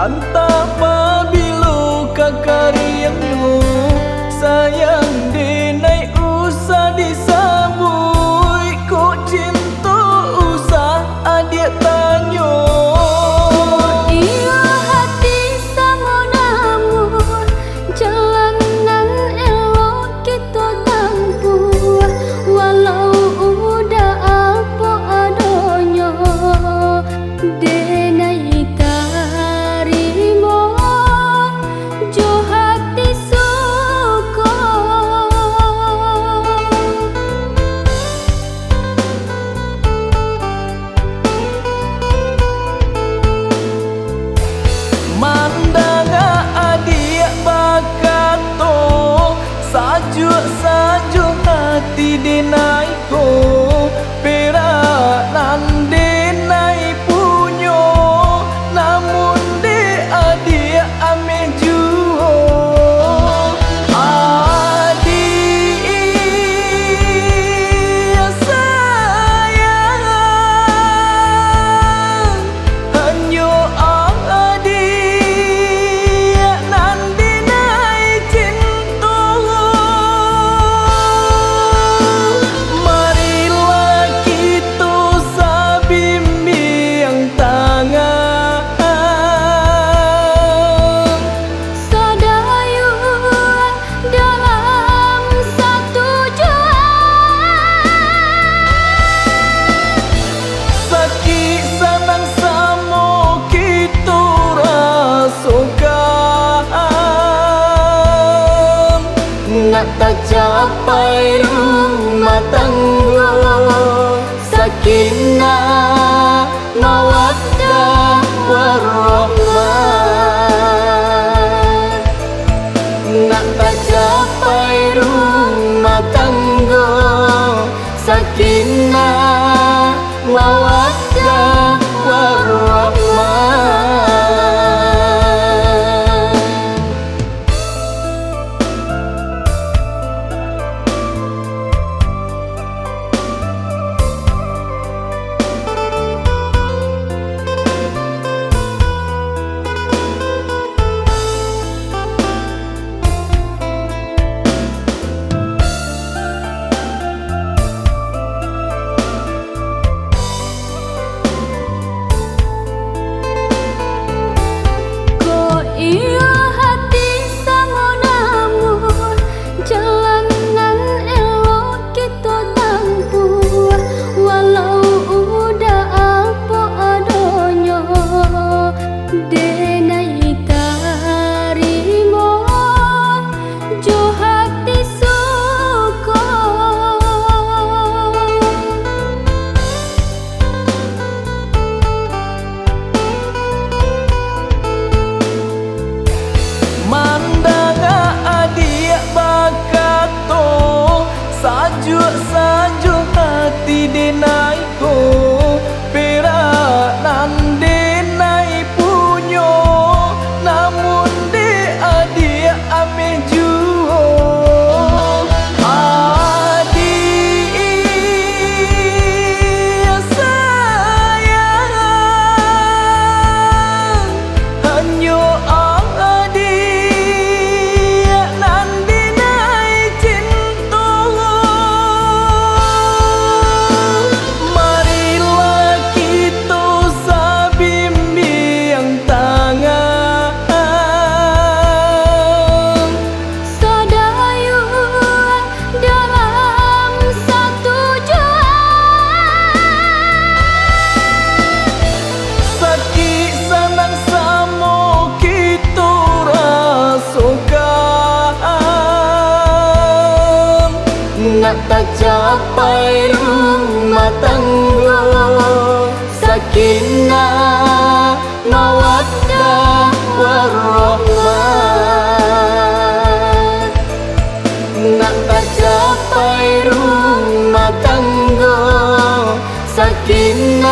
Anta pabilu kakariangmu sayang denai usah disambui kok cinta usah adik tanyo iya hati sama namun jalanan elok kita tempuh walau udah apa adanya denai sajuk hati denai ko perak nan denai punyo namun de adik ame juo adik sayang hanyo adik nan denai cinta nak tak capai rumah tangga sakinah mawaddah warahmah nak tak capai rumah tangga sakinah mawaddah warahmah. Sajuk hati denai ko perak nan denai punyo namun de adik ame juo adik sayang hanyo adik nan denai cinta sakinah